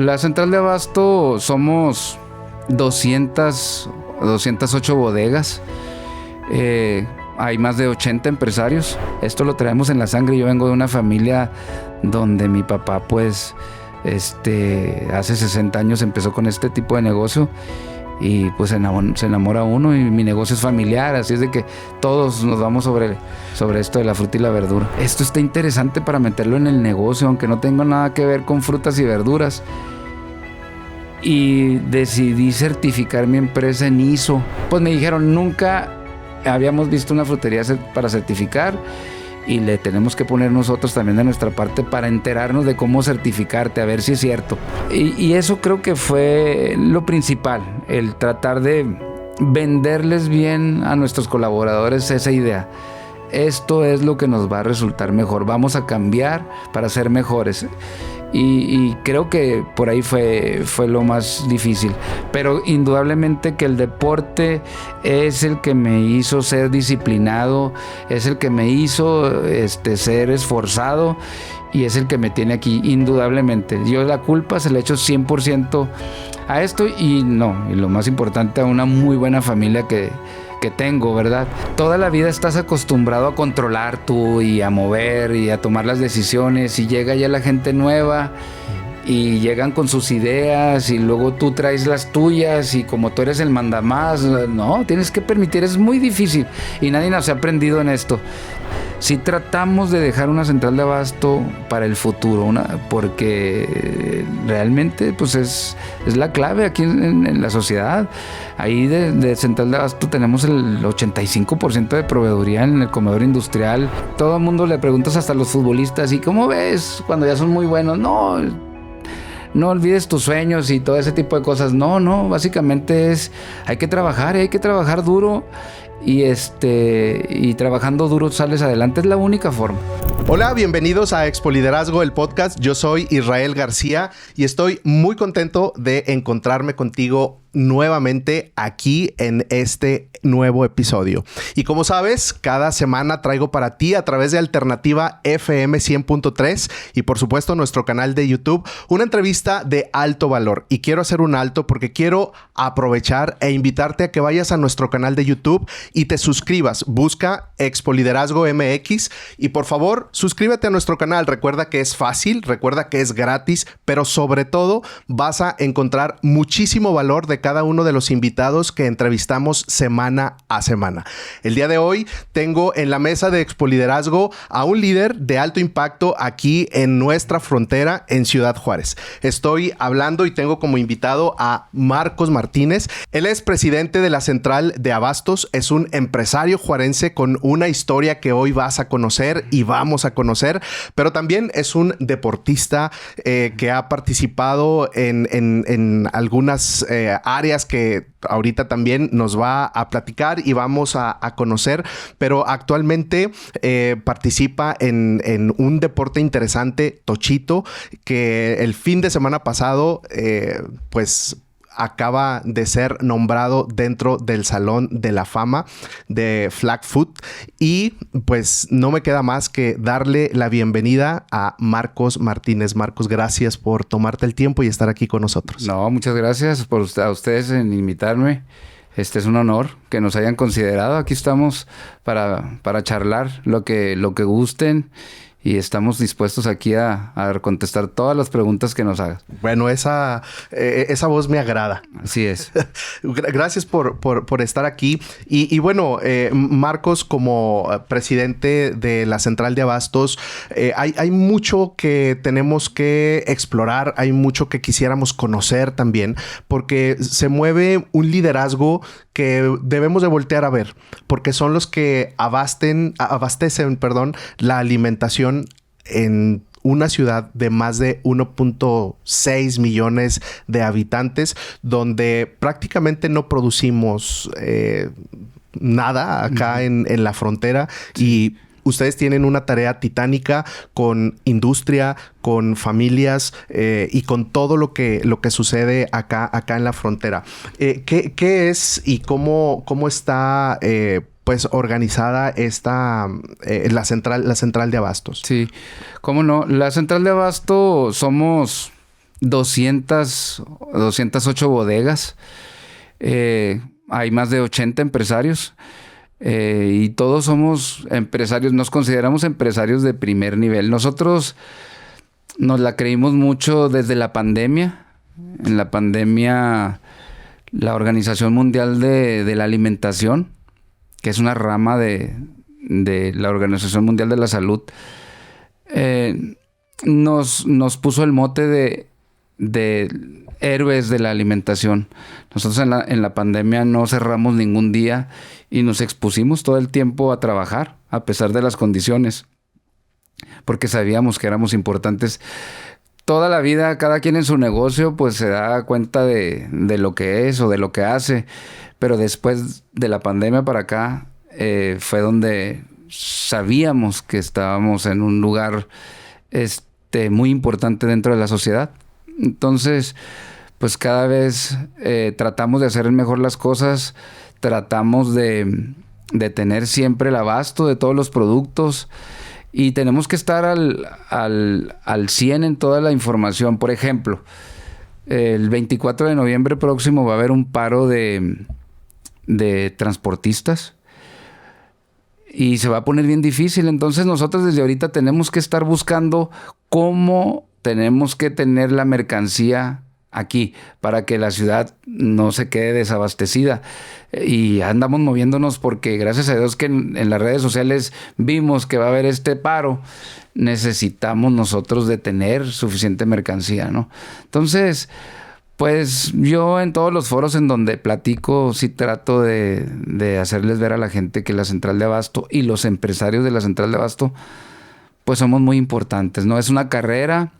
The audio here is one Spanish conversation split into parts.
la central de abasto somos 208 bodegas. Hay más de 80 empresarios. Esto lo traemos en la sangre. Yo vengo de una familia donde mi papá, pues, hace 60 años empezó con este tipo de negocio. Y pues se enamora uno, y mi negocio es familiar, así es de que todos nos vamos sobre esto de la fruta y la verdura. Esto está interesante para meterlo en el negocio, aunque no tenga nada que ver con frutas y verduras. Y decidí certificar mi empresa en ISO. Pues me dijeron, nunca habíamos visto una frutería para certificar, y le tenemos que poner nosotros también de nuestra parte para enterarnos de cómo certificarte, a ver si es cierto. Y eso creo que fue lo principal, el tratar de venderles bien a nuestros colaboradores esa idea. Esto es lo que nos va a resultar mejor, vamos a cambiar para ser mejores. Y creo que por ahí fue lo más difícil. Pero indudablemente que el deporte es el que me hizo ser disciplinado, es el que me hizo ser esforzado, y es el que me tiene aquí, indudablemente. Yo la culpa se la echo 100% a esto, y lo más importante, a una muy buena familia que tengo, ¿verdad? Toda la vida estás acostumbrado a controlar tú y a mover y a tomar las decisiones, y llega ya la gente nueva y llegan con sus ideas, y luego tú traes las tuyas, y como tú eres el mandamás, no, tienes que permitir, es muy difícil, y nadie nos ha aprendido en esto. Si tratamos de dejar una central de abasto para el futuro, porque realmente pues es la clave aquí en la sociedad. Ahí de central de abasto tenemos el 85% de proveeduría en el comedor industrial. Todo el mundo le preguntas, hasta los futbolistas, ¿y cómo ves cuando ya son muy buenos? No olvides tus sueños y todo ese tipo de cosas. No, básicamente hay que trabajar duro, y trabajando duro sales adelante, es la única forma. Hola, bienvenidos a Expo Liderazgo, el podcast. Yo soy Israel García y estoy muy contento de encontrarme contigo nuevamente aquí en este nuevo episodio. Y como sabes, cada semana traigo para ti, a través de Alternativa FM 100.3 y por supuesto nuestro canal de YouTube, una entrevista de alto valor. Y quiero hacer un alto porque quiero aprovechar e invitarte a que vayas a nuestro canal de YouTube y te suscribas. Busca Expo Liderazgo MX y por favor suscríbete a nuestro canal. Recuerda que es fácil, recuerda que es gratis, pero sobre todo vas a encontrar muchísimo valor de cada uno de los invitados que entrevistamos semana a semana. El día de hoy tengo en la mesa de Expo Liderazgo a un líder de alto impacto aquí en nuestra frontera en Ciudad Juárez. Estoy hablando y tengo como invitado a Marcos Martínez. Él es presidente de la Central de Abastos, es un empresario juarense con una historia que hoy vas a conocer y vamos a conocer, pero también es un deportista que ha participado en algunas áreas que ahorita también nos va a platicar y vamos a conocer, pero actualmente participa en un deporte interesante, tochito, que el fin de semana pasado pues acaba de ser nombrado dentro del Salón de la Fama de Flag Foot. Y pues no me queda más que darle la bienvenida a Marcos Martínez. Marcos, gracias por tomarte el tiempo y estar aquí con nosotros. No, muchas gracias a ustedes en invitarme. Es un honor que nos hayan considerado. Aquí estamos para charlar lo que gusten. Y estamos dispuestos aquí a contestar todas las preguntas que nos hagas. Bueno, esa voz me agrada. Así es. Gracias por estar aquí. Y bueno, Marcos, como presidente de la Central de Abastos, hay mucho que tenemos que explorar, hay mucho que quisiéramos conocer también, porque se mueve un liderazgo que debemos de voltear a ver, porque son los que abastecen la alimentación en una ciudad de más de 1.6 millones de habitantes, donde prácticamente no producimos nada acá en la frontera. Sí. Y ustedes tienen una tarea titánica con industria, con familias y con todo lo que sucede acá en la frontera. ¿Qué es y cómo está pues organizada la central de abastos? Sí, cómo no. La central de abasto somos 208 bodegas. Hay más de 80 empresarios. Y todos somos empresarios, nos consideramos empresarios de primer nivel. Nosotros nos la creímos mucho desde la pandemia. En la pandemia, la Organización Mundial de la Alimentación, que es una rama de la Organización Mundial de la Salud, nos puso el mote de héroes de la alimentación. Nosotros en la pandemia no cerramos ningún día y nos expusimos todo el tiempo a trabajar, a pesar de las condiciones, porque sabíamos que éramos importantes. Toda la vida, cada quien en su negocio, pues se da cuenta de lo que es o de lo que hace, pero después de la pandemia para acá, fue donde sabíamos que estábamos en un lugar muy importante dentro de la sociedad. Entonces, pues cada vez tratamos de hacer mejor las cosas, tratamos de tener siempre el abasto de todos los productos y tenemos que estar al 100 en toda la información. Por ejemplo, el 24 de noviembre próximo va a haber un paro de transportistas y se va a poner bien difícil. Entonces nosotros desde ahorita tenemos que estar buscando cómo tenemos que tener la mercancía aquí para que la ciudad no se quede desabastecida. Y andamos moviéndonos porque gracias a Dios que en las redes sociales vimos que va a haber este paro. Necesitamos nosotros de tener suficiente mercancía, ¿no? Entonces, pues yo en todos los foros en donde platico sí trato de hacerles ver a la gente que la central de abasto y los empresarios de la central de abasto pues somos muy importantes, ¿no? Es una carrera.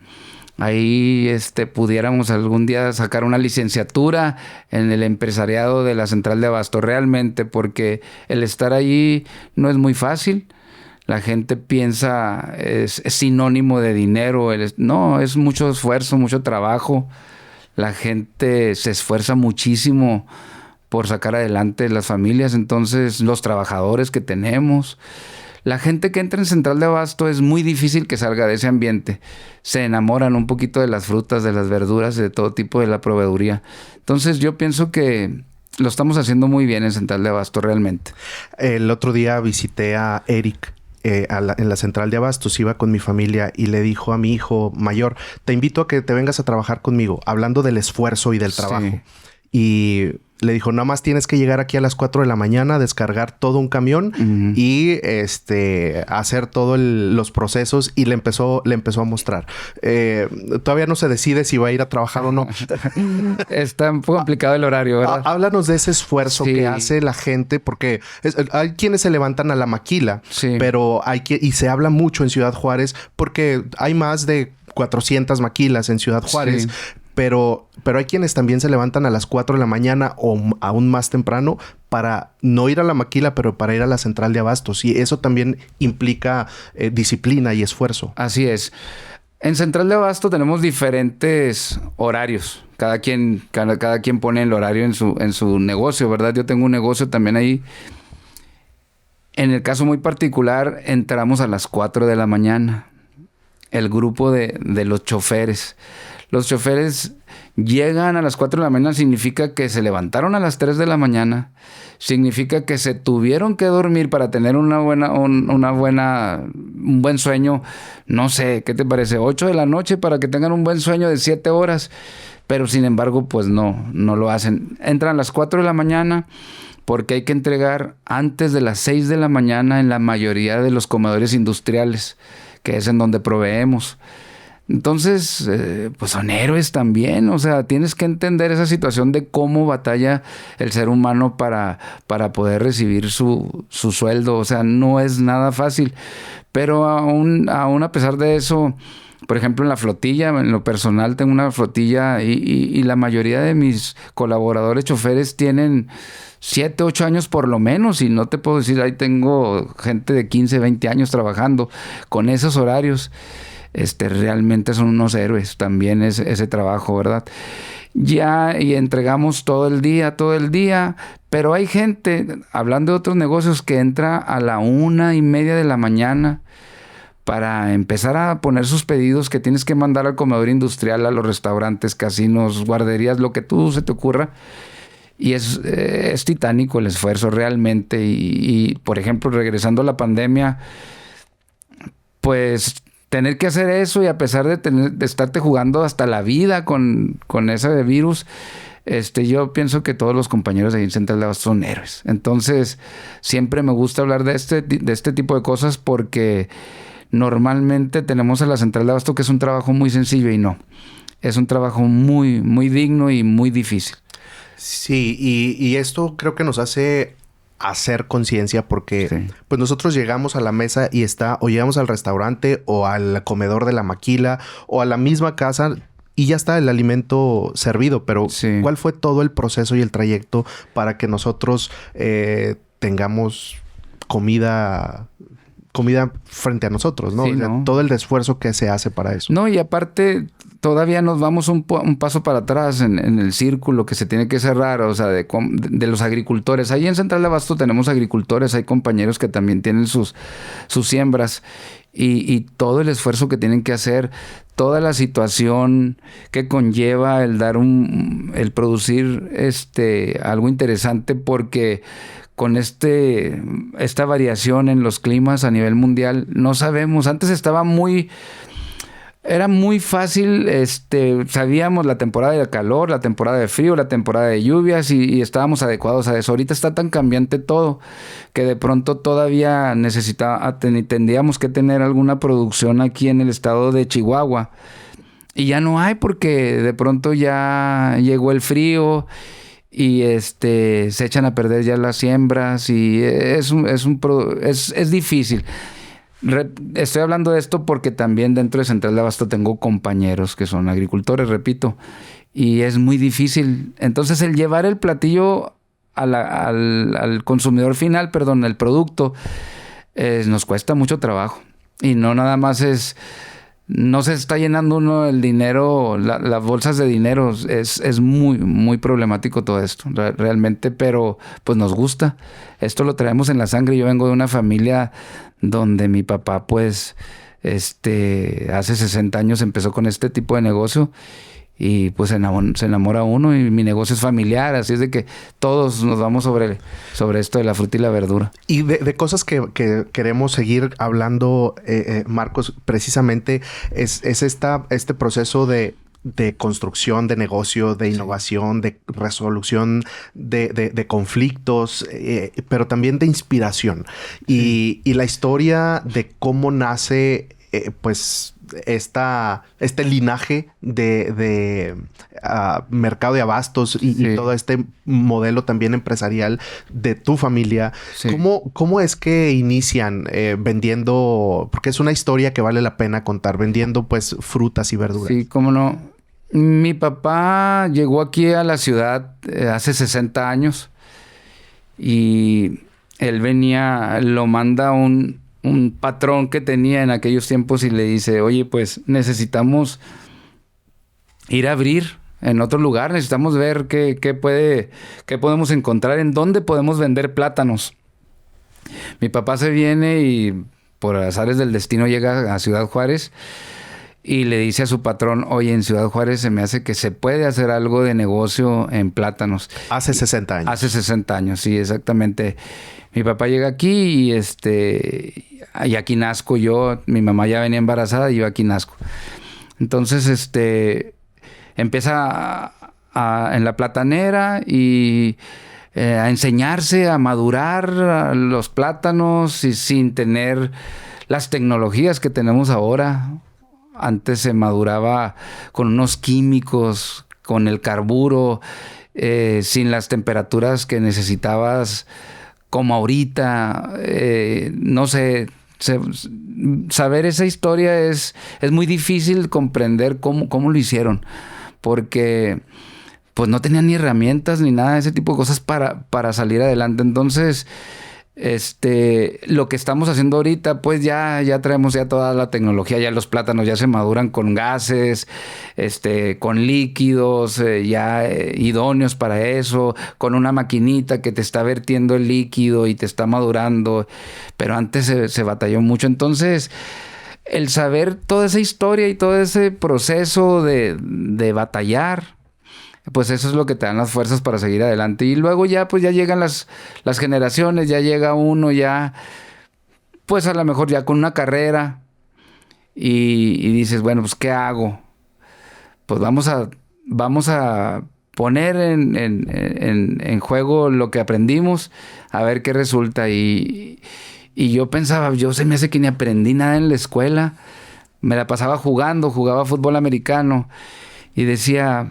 Ahí pudiéramos algún día sacar una licenciatura en el empresariado de la central de abasto realmente, porque el estar allí no es muy fácil. La gente piensa es sinónimo de dinero. No, es mucho esfuerzo, mucho trabajo. La gente se esfuerza muchísimo por sacar adelante las familias. Entonces, los trabajadores que tenemos, la gente que entra en central de abasto es muy difícil que salga de ese ambiente. Se enamoran un poquito de las frutas, de las verduras, de todo tipo de la proveeduría. Entonces yo pienso que lo estamos haciendo muy bien en central de abasto realmente. El otro día visité a Eric en la central de abastos, iba con mi familia y le dijo a mi hijo mayor, te invito a que te vengas a trabajar conmigo, hablando del esfuerzo y del trabajo. Sí. Y le dijo, nada más tienes que llegar aquí a las 4 de la mañana, descargar todo un camión y hacer todos los procesos, y le empezó a mostrar. Todavía no se decide si va a ir a trabajar o no. Está un poco complicado el horario, ¿verdad? Háblanos de ese esfuerzo que hace la gente, porque hay quienes se levantan a la maquila, pero y se habla mucho en Ciudad Juárez porque hay más de 400 maquilas en Ciudad Juárez. Sí. Pero hay quienes también se levantan a las 4 de la mañana o aún más temprano para no ir a la maquila, pero para ir a la central de abastos. Y eso también implica disciplina y esfuerzo. Así es. En central de abasto tenemos diferentes horarios. Cada quien pone el horario en su negocio, ¿verdad? Yo tengo un negocio también ahí. En el caso muy particular, entramos a las 4 de la mañana. El grupo de los choferes. Los choferes llegan a las 4 de la mañana, significa que se levantaron a las 3 de la mañana, significa que se tuvieron que dormir para tener un buen sueño, no sé, ¿qué te parece? 8 de la noche para que tengan un buen sueño de 7 horas, pero sin embargo, pues no lo hacen. Entran a las 4 de la mañana porque hay que entregar antes de las 6 de la mañana en la mayoría de los comedores industriales, que es en donde proveemos. Entonces, pues son héroes también. O sea, tienes que entender esa situación de cómo batalla el ser humano para poder recibir su sueldo. O sea, no es nada fácil. Pero aún a pesar de eso, por ejemplo, en la flotilla, en lo personal tengo una flotilla y la mayoría de mis colaboradores choferes tienen 7, 8 años por lo menos. Y no te puedo decir, ahí tengo gente de 15, 20 años trabajando con esos horarios. Realmente son unos héroes también ese trabajo, ¿verdad? Y entregamos todo el día, pero hay gente, hablando de otros negocios, que entra a la 1:30 de la mañana para empezar a poner sus pedidos que tienes que mandar al comedor industrial, a los restaurantes, casinos, guarderías, lo que tú se te ocurra. Y es titánico el esfuerzo realmente. Y, por ejemplo, regresando a la pandemia, pues tener que hacer eso y a pesar de estarte jugando hasta la vida con ese virus, yo pienso que todos los compañeros de ahí en Central de Abasto son héroes. Entonces, siempre me gusta hablar de este tipo de cosas porque normalmente tenemos a la Central de Abasto que es un trabajo muy sencillo y no. Es un trabajo muy, muy digno y muy difícil. Sí, y esto creo que nos hace hacer conciencia porque pues nosotros llegamos a la mesa y o llegamos al restaurante o al comedor de la maquila o a la misma casa y ya está el alimento servido, pero ¿cuál fue todo el proceso y el trayecto para que nosotros tengamos comida frente a nosotros, ¿no? Sí, o sea, ¿no? Todo el esfuerzo que se hace para eso. No, y aparte todavía nos vamos un paso para atrás en el círculo que se tiene que cerrar, o sea, de los agricultores. Ahí en Central de Abasto tenemos agricultores, hay compañeros que también tienen sus siembras y todo el esfuerzo que tienen que hacer, toda la situación que conlleva el el producir algo interesante porque con esta variación en los climas a nivel mundial, no sabemos. Antes era muy fácil, sabíamos la temporada de calor, la temporada de frío, la temporada de lluvias y estábamos adecuados a eso. Ahorita está tan cambiante todo que de pronto todavía tendríamos que tener alguna producción aquí en el estado de Chihuahua. Y ya no hay porque de pronto ya llegó el frío y se echan a perder ya las siembras y es difícil. Estoy hablando de esto porque también dentro de Central de Abasto tengo compañeros que son agricultores, repito, y es muy difícil. Entonces el llevar el platillo al consumidor final, el producto, nos cuesta mucho trabajo. Y no nada más no se está llenando uno el dinero, las bolsas de dinero. Es muy, muy problemático todo esto, realmente, pero pues nos gusta. Esto lo traemos en la sangre. Yo vengo de una familia donde mi papá, pues, hace 60 años empezó con este tipo de negocio y pues se enamora uno y mi negocio es familiar, así es de que todos nos vamos sobre esto de la fruta y la verdura. Y de cosas que queremos seguir hablando, Marcos, precisamente es este proceso de construcción de negocio, de innovación, de resolución de conflictos, pero también de inspiración. Y la historia de cómo nace, pues, este linaje de mercado de abastos y todo este modelo también empresarial de tu familia. Sí. ¿Cómo es que inician vendiendo? Porque es una historia que vale la pena contar, vendiendo pues frutas y verduras. Sí, cómo no. Mi papá llegó aquí a la ciudad hace 60 años y él lo manda un patrón que tenía en aquellos tiempos y le dice, oye, pues necesitamos ir a abrir en otro lugar, necesitamos ver qué podemos encontrar, en dónde podemos vender plátanos. Mi papá se viene y por azares del destino llega a Ciudad Juárez y le dice a su patrón, oye, en Ciudad Juárez se me hace que se puede hacer algo de negocio en plátanos. Hace 60 años. Hace 60 años, sí, exactamente. Mi papá llega aquí y aquí nazco yo. Mi mamá ya venía embarazada y yo aquí nazco. Entonces, empieza en la platanera y a enseñarse a madurar los plátanos y sin tener las tecnologías que tenemos ahora. Antes se maduraba con unos químicos, con el carburo, sin las temperaturas que necesitabas como ahorita. No sé, saber esa historia es muy difícil comprender cómo lo hicieron, porque pues no tenían ni herramientas ni nada de ese tipo de cosas para salir adelante. Entonces, lo que estamos haciendo ahorita, pues ya traemos ya toda la tecnología, ya los plátanos ya se maduran con gases, con líquidos ya idóneos para eso, con una maquinita que te está vertiendo el líquido y te está madurando, pero antes se batalló mucho. Entonces, el saber toda esa historia y todo ese proceso de batallar, pues eso es lo que te dan las fuerzas para seguir adelante. Y luego ya, pues ya llegan las generaciones, ya llega uno ya, pues a lo mejor ya con una carrera y dices, bueno, pues ¿qué hago? Pues vamos a poner en juego lo que aprendimos, a ver qué resulta. Y yo pensaba, yo se me hace que ni aprendí nada en la escuela. Me la pasaba jugaba fútbol americano y decía,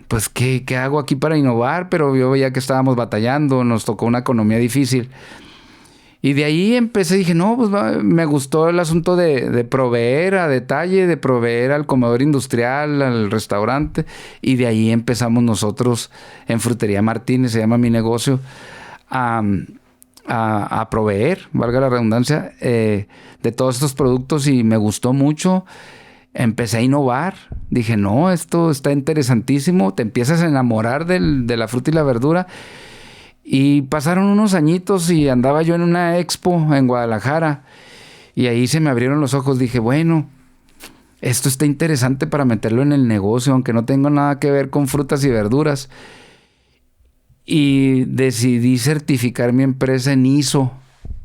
pues ¿qué hago aquí para innovar? Pero yo veía que estábamos batallando, nos tocó una economía difícil. Y de ahí empecé, dije, no, pues me gustó el asunto de proveer a detalle, de proveer al comedor industrial, al restaurante. Y de ahí empezamos nosotros en Frutería Martínez, se llama mi negocio, a proveer, valga la redundancia, de todos estos productos, y me gustó mucho. Empecé a innovar. Dije, no, esto está interesantísimo. Te empiezas a enamorar de la fruta y la verdura. Y pasaron unos añitos y andaba yo en una expo en Guadalajara. Y ahí se me abrieron los ojos. Dije, bueno, esto está interesante para meterlo en el negocio, aunque no tenga nada que ver con frutas y verduras. Y decidí certificar mi empresa en ISO.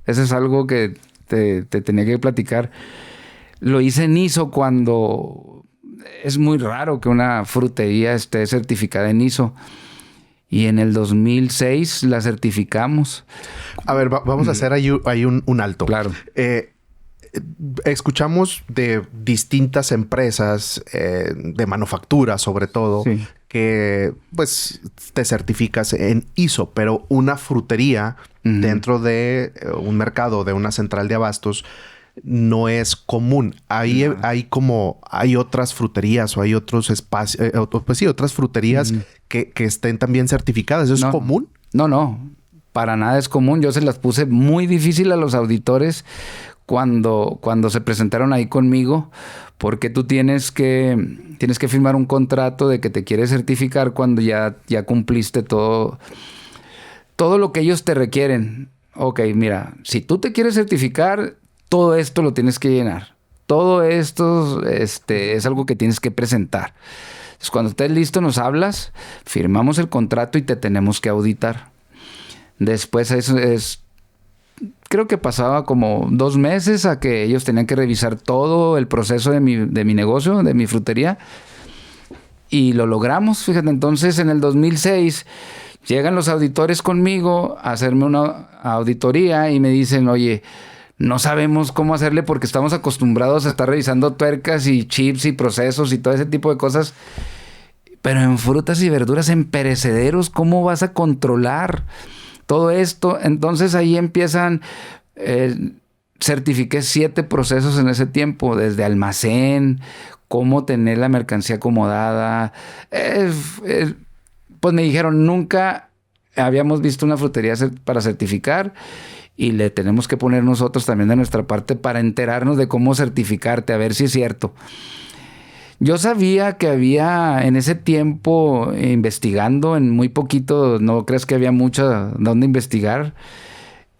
Eso es algo que te tenía que platicar. Lo hice en ISO cuando es muy raro que una frutería esté certificada en ISO. Y en el 2006 la certificamos. A ver, vamos a hacer ahí un alto. Claro. Escuchamos de distintas empresas de manufactura, sobre todo, sí, que pues te certificas en ISO, pero una frutería dentro de un mercado, de una central de abastos, no es común. Ahí hay otras fruterías o hay otros espacios, pues sí, otras fruterías que estén también certificadas. ¿Eso es común? No, para nada es común. Yo se las puse muy difícil a los auditores cuando se presentaron ahí conmigo, porque tú tienes que firmar un contrato de que te quieres certificar cuando ya cumpliste todo lo que ellos te requieren. Ok, mira, si tú te quieres certificar, todo esto lo tienes que llenar. Todo esto es algo que tienes que presentar. Entonces, cuando estés listo, nos hablas, firmamos el contrato y te tenemos que auditar. Después creo que pasaba como 2 meses a que ellos tenían que revisar todo el proceso de mi negocio, de mi frutería. Y lo logramos. Fíjate, entonces en el 2006 llegan los auditores conmigo a hacerme una auditoría y me dicen, oye, no sabemos cómo hacerle porque estamos acostumbrados a estar revisando tuercas y chips y procesos y todo ese tipo de cosas. Pero en frutas y verduras, en perecederos, ¿cómo vas a controlar todo esto? Entonces ahí empiezan, certifiqué 7 procesos en ese tiempo, desde almacén, cómo tener la mercancía acomodada. Pues me dijeron, nunca habíamos visto una frutería para certificar. Y le tenemos que poner nosotros también de nuestra parte para enterarnos de cómo certificarte, a ver si es cierto. Yo sabía que había en ese tiempo, investigando en muy poquito, no crees que había mucho donde investigar,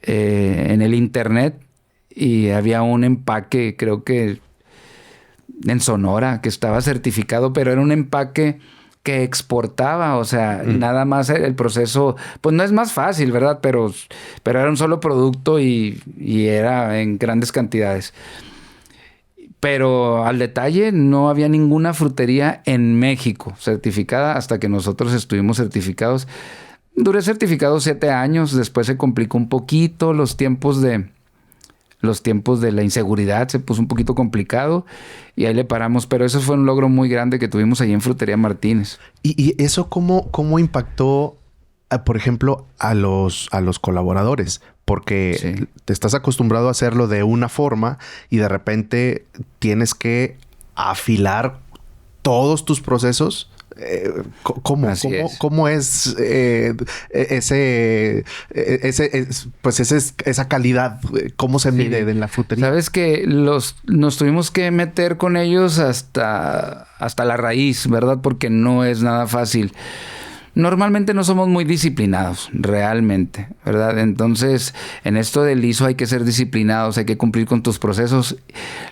en el internet, y había un empaque, creo que en Sonora, que estaba certificado, pero era un empaque que exportaba, o sea, nada más el proceso, pues no es más fácil, ¿verdad? Pero era un solo producto y era en grandes cantidades. Pero al detalle, no había ninguna frutería en México certificada hasta que nosotros estuvimos certificados. Duré certificado 7 años, después se complicó un poquito los tiempos de la inseguridad, se puso un poquito complicado y ahí le paramos, pero eso fue un logro muy grande que tuvimos ahí en Frutería Martínez. ¿Y eso cómo impactó, por ejemplo, a los colaboradores? Porque sí, te estás acostumbrado a hacerlo de una forma y de repente tienes que afilar todos tus procesos. ¿Cómo es esa calidad? ¿Cómo se mide en la frutería? Sabes que nos tuvimos que meter con ellos hasta la raíz, ¿verdad? Porque no es nada fácil. Normalmente no somos muy disciplinados, realmente, ¿verdad? Entonces, en esto del ISO hay que ser disciplinados, hay que cumplir con tus procesos.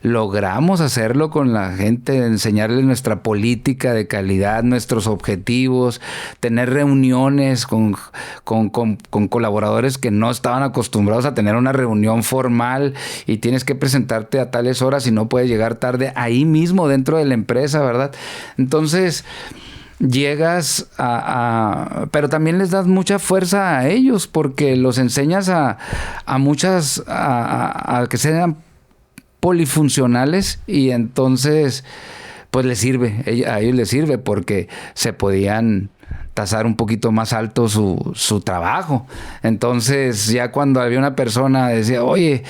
Logramos hacerlo con la gente, enseñarles nuestra política de calidad, nuestros objetivos, tener reuniones con colaboradores que no estaban acostumbrados a tener una reunión formal y tienes que presentarte a tales horas y no puedes llegar tarde ahí mismo dentro de la empresa, ¿verdad? Entonces llegas pero también les das mucha fuerza a ellos porque los enseñas a que sean polifuncionales y entonces pues les sirve, a ellos les sirve porque se podían tasar un poquito más alto su trabajo. Entonces ya cuando había una persona decía, oye,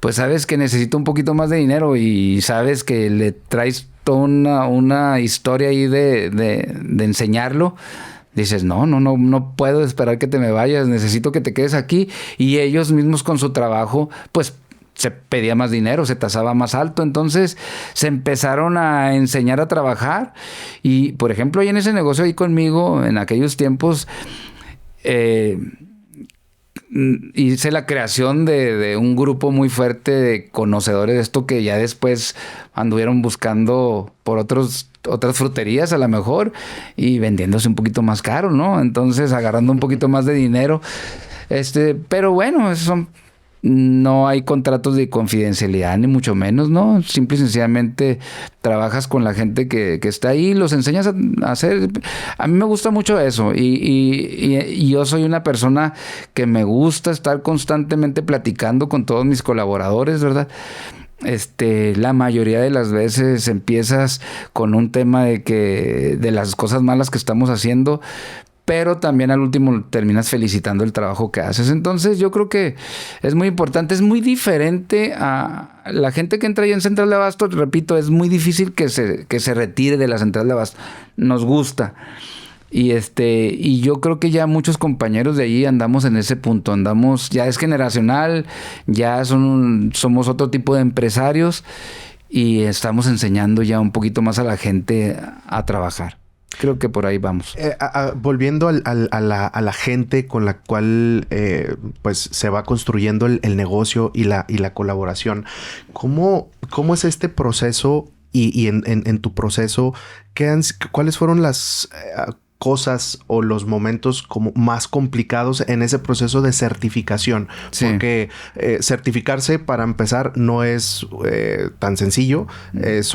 pues sabes que necesito un poquito más de dinero y sabes que le traes toda una historia ahí de enseñarlo, dices, no puedo esperar que te me vayas, necesito que te quedes aquí. Y ellos mismos con su trabajo, pues se pedía más dinero, se tasaba más alto, entonces se empezaron a enseñar a trabajar. Y por ejemplo, ahí en ese negocio ahí conmigo, en aquellos tiempos, hice la creación de un grupo muy fuerte de conocedores de esto que ya después anduvieron buscando por otras fruterías a lo mejor y vendiéndose un poquito más caro, ¿no? Entonces agarrando un poquito más de dinero. Pero bueno, no hay contratos de confidencialidad, ni mucho menos, ¿no? Simple y sencillamente trabajas con la gente que está ahí, los enseñas a hacer. A mí me gusta mucho eso y yo soy una persona que me gusta estar constantemente platicando con todos mis colaboradores, ¿verdad? La mayoría de las veces empiezas con un tema de las cosas malas que estamos haciendo, pero también al último terminas felicitando el trabajo que haces. Entonces yo creo que es muy importante, es muy diferente a la gente que entra ahí en Central de Abasto. Repito, es muy difícil que se retire de la Central de Abasto. Nos gusta. Y yo creo que ya muchos compañeros de allí andamos en ese punto, ya es generacional, ya somos otro tipo de empresarios y estamos enseñando ya un poquito más a la gente a trabajar. Creo que por ahí vamos. Volviendo a la gente con la cual pues se va construyendo el negocio y la colaboración, ¿cómo es este proceso y en tu proceso, cuáles fueron las cosas o los momentos como más complicados en ese proceso de certificación? Sí. Porque certificarse, para empezar, no es tan sencillo. Es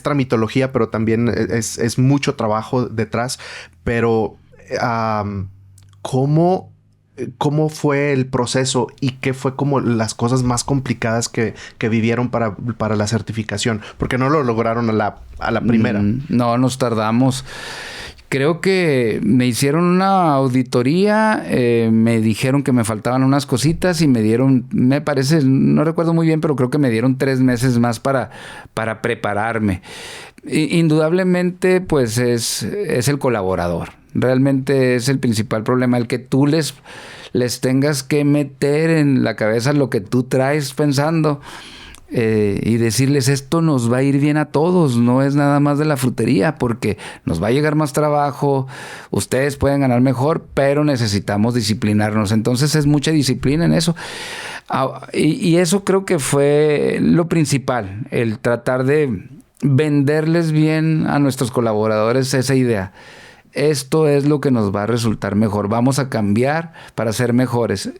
tramitología, pero también es mucho trabajo detrás. Pero ¿cómo fue el proceso y qué fue como las cosas más complicadas que vivieron para la certificación? Porque no lo lograron a la primera. No, nos tardamos. Creo que me hicieron una auditoría, me dijeron que me faltaban unas cositas y me parece, no recuerdo muy bien, pero creo que me dieron 3 meses más para prepararme. Indudablemente, pues es el colaborador. Realmente es el principal problema, el que tú les tengas que meter en la cabeza lo que tú traes pensando. Y decirles, esto nos va a ir bien a todos, no es nada más de la frutería, porque nos va a llegar más trabajo, ustedes pueden ganar mejor, pero necesitamos disciplinarnos. Entonces es mucha disciplina en eso. Y eso creo que fue lo principal, el tratar de venderles bien a nuestros colaboradores esa idea. Esto es lo que nos va a resultar mejor, vamos a cambiar para ser mejores.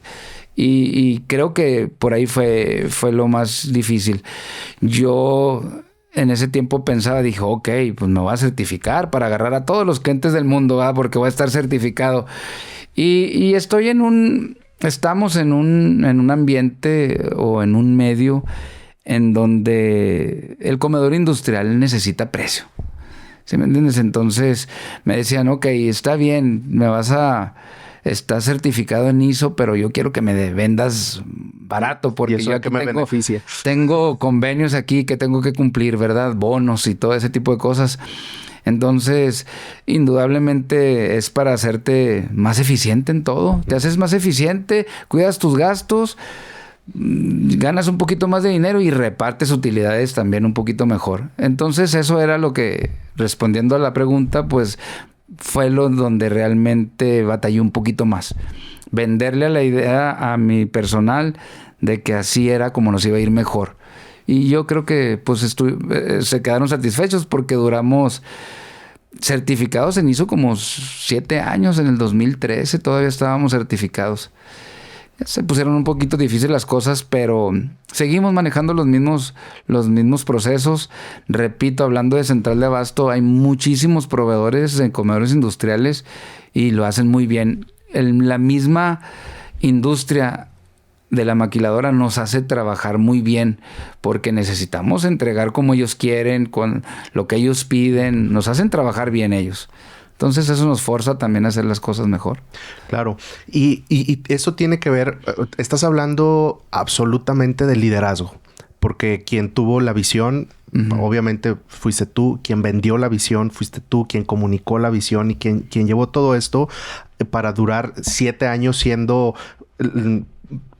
Y creo que por ahí fue lo más difícil. Yo en ese tiempo dije, ok, pues me voy a certificar para agarrar a todos los clientes del mundo, ¿verdad? Porque voy a estar certificado. Y estamos en un ambiente o en un medio en donde el comedor industrial necesita precio. ¿Sí me entiendes? Entonces me decían, ok, está bien, estás certificado en ISO, pero yo quiero que me vendas barato porque yo aquí tengo convenios aquí que tengo que cumplir, ¿verdad? Bonos y todo ese tipo de cosas. Entonces, indudablemente es para hacerte más eficiente en todo. Te haces más eficiente, cuidas tus gastos, ganas un poquito más de dinero y repartes utilidades también un poquito mejor. Entonces, eso era lo que, respondiendo a la pregunta, pues fue lo donde realmente batallé un poquito más. Venderle a la idea a mi personal de que así era como nos iba a ir mejor. Y yo creo que pues se quedaron satisfechos porque duramos certificados en ISO como 7 años. En el 2013 todavía estábamos certificados. Ya se pusieron un poquito difíciles las cosas, pero seguimos manejando los mismos procesos. Repito, hablando de central de abasto, hay muchísimos proveedores en comedores industriales y lo hacen muy bien. La misma industria de la maquiladora nos hace trabajar muy bien porque necesitamos entregar como ellos quieren, con lo que ellos piden. Nos hacen trabajar bien ellos. Entonces eso nos forza también a hacer las cosas mejor. Claro. Y eso tiene que ver, estás hablando absolutamente de liderazgo, porque quien tuvo la visión, obviamente fuiste tú, quien vendió la visión, fuiste tú, quien comunicó la visión y quien llevó todo esto para durar 7 años siendo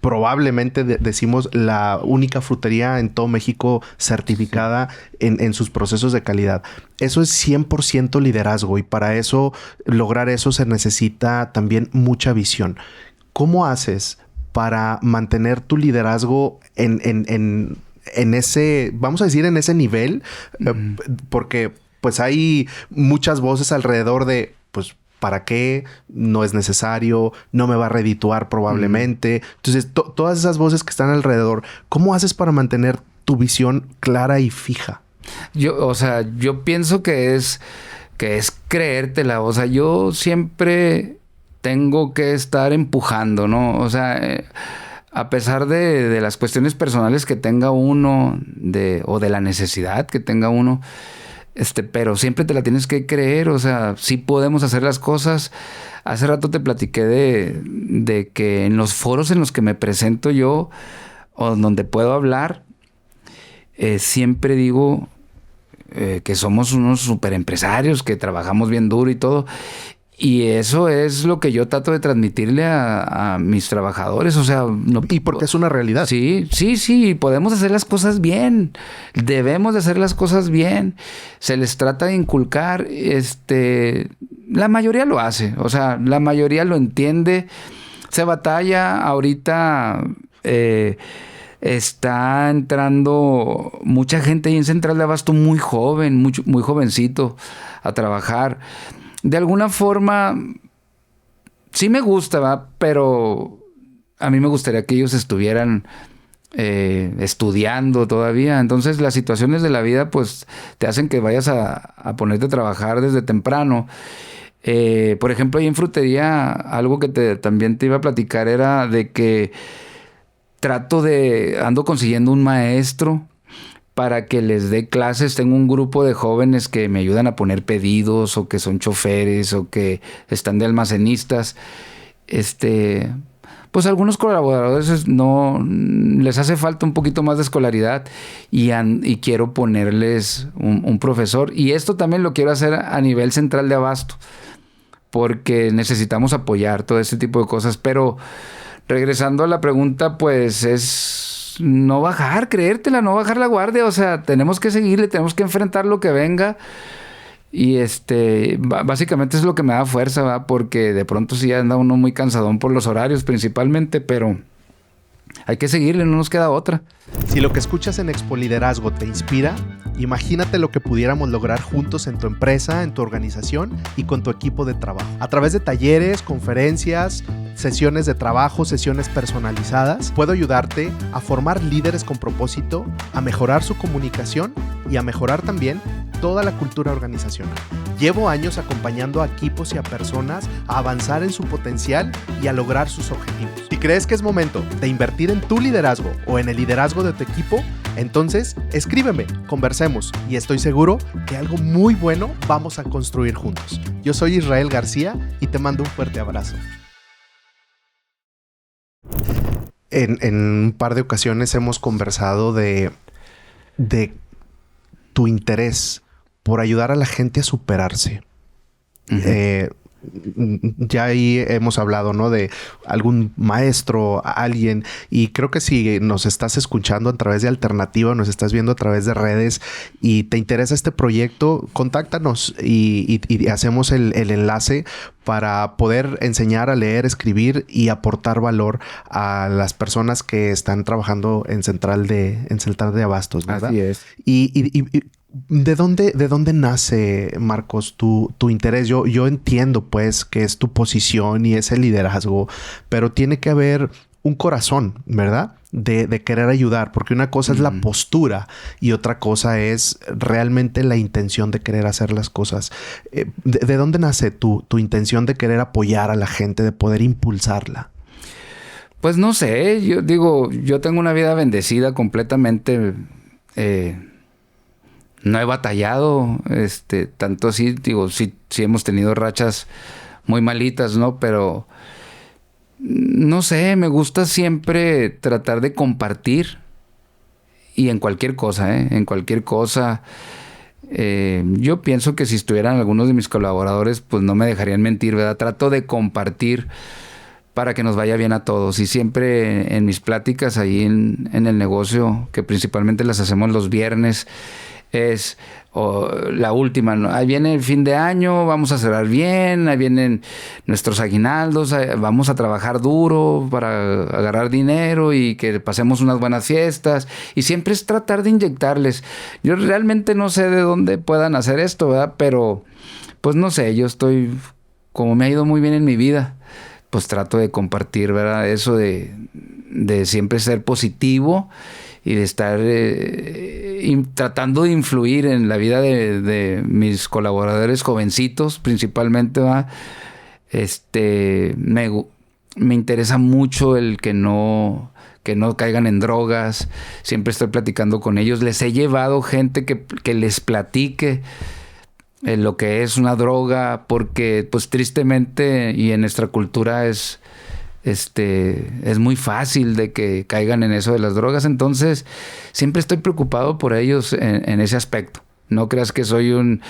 probablemente decimos la única frutería en todo México certificada en sus procesos de calidad. Eso es 100% liderazgo y para eso, lograr eso se necesita también mucha visión. ¿Cómo haces para mantener tu liderazgo en ese, vamos a decir, en ese nivel? Porque pues hay muchas voces alrededor de, pues, ¿para qué? No es necesario, no me va a redituar probablemente. Entonces, todas esas voces que están alrededor, ¿cómo haces para mantener tu visión clara y fija? Yo pienso que es creértela. O sea, yo siempre tengo que estar empujando, ¿no? O sea, a pesar de las cuestiones personales que tenga uno, o de la necesidad que tenga uno, pero siempre te la tienes que creer. O sea, sí podemos hacer las cosas. Hace rato te platiqué de que en los foros en los que me presento yo o donde puedo hablar, siempre digo que somos unos super empresarios, que trabajamos bien duro y todo. Y eso es lo que yo trato de transmitirle a mis trabajadores. O sea, y porque es una realidad. Sí. Podemos hacer las cosas bien. Debemos de hacer las cosas bien. Se les trata de inculcar. La mayoría lo hace. O sea, la mayoría lo entiende. Se batalla. Ahorita está entrando mucha gente ahí en Central de Abasto muy joven, muy jovencito a trabajar. De alguna forma, sí me gusta, ¿va? Pero a mí me gustaría que ellos estuvieran estudiando todavía. Entonces, las situaciones de la vida, pues, te hacen que vayas a ponerte a trabajar desde temprano. Por ejemplo, ahí en frutería, algo que también te iba a platicar era de que ando consiguiendo un maestro para que les dé clases. Tengo un grupo de jóvenes que me ayudan a poner pedidos o que son choferes o que están de almacenistas. Pues algunos colaboradores no les hace falta un poquito más de escolaridad y quiero ponerles un profesor. Y esto también lo quiero hacer a nivel central de abasto porque necesitamos apoyar todo este tipo de cosas. Pero regresando a la pregunta, pues es no bajar, creértela, no bajar la guardia. O sea, tenemos que seguirle, tenemos que enfrentar lo que venga. Y básicamente es lo que me da fuerza, ¿verdad? Porque de pronto sí anda uno muy cansadón por los horarios principalmente, pero hay que seguirle, no nos queda otra. Si lo que escuchas en Expo Liderazgo te inspira, imagínate lo que pudiéramos lograr juntos en tu empresa, en tu organización y con tu equipo de trabajo. A través de talleres, conferencias, sesiones de trabajo, sesiones personalizadas, puedo ayudarte a formar líderes con propósito, a mejorar su comunicación y a mejorar también toda la cultura organizacional. Llevo años acompañando a equipos y a personas a avanzar en su potencial y a lograr sus objetivos. Si crees que es momento de invertir en tu liderazgo o en el liderazgo de tu equipo, entonces escríbeme, conversemos y estoy seguro que algo muy bueno vamos a construir juntos. Yo soy Israel García y te mando un fuerte abrazo. En un par de ocasiones hemos conversado de tu interés por ayudar a la gente a superarse. ya ahí hemos hablado, ¿no? De algún maestro, alguien. Y creo que si nos estás escuchando a través de Alternativa, nos estás viendo a través de redes y te interesa este proyecto, contáctanos y hacemos el enlace para poder enseñar a leer, escribir y aportar valor a las personas que están trabajando en Central de Abastos, ¿verdad? Así es. Y ¿de dónde nace, Marcos, tu interés? Yo entiendo, pues, que es tu posición y es el liderazgo, pero tiene que haber un corazón, ¿verdad? De querer ayudar, porque una cosa es la postura y otra cosa es realmente la intención de querer hacer las cosas. ¿De dónde nace tu intención de querer apoyar a la gente, de poder impulsarla? Pues no sé, yo digo, yo tengo una vida bendecida completamente. No he batallado, tanto así, digo, sí hemos tenido rachas muy malitas, ¿no? Pero no sé, me gusta siempre tratar de compartir y en cualquier cosa, en cualquier cosa. Yo pienso que si estuvieran algunos de mis colaboradores, pues no me dejarían mentir, ¿verdad? Trato de compartir para que nos vaya bien a todos. Y siempre en mis pláticas ahí en el negocio, que principalmente las hacemos los viernes, es la última, ¿no? Ahí viene el fin de año, vamos a cerrar bien, ahí vienen nuestros aguinaldos, vamos a trabajar duro para agarrar dinero y que pasemos unas buenas fiestas. Y siempre es tratar de inyectarles. Yo realmente no sé de dónde puedan hacer esto, ¿verdad? Pero pues no sé, yo estoy, como me ha ido muy bien en mi vida, pues trato de compartir, ¿verdad? Eso de siempre ser positivo y de estar tratando de influir en la vida de mis colaboradores jovencitos, principalmente, ¿va? Me interesa mucho el que no caigan en drogas. Siempre estoy platicando con ellos. Les he llevado gente que les platique lo que es una droga, porque pues tristemente y en nuestra cultura es muy fácil de que caigan en eso de las drogas. Entonces siempre estoy preocupado por ellos en ese aspecto. No creas que soy un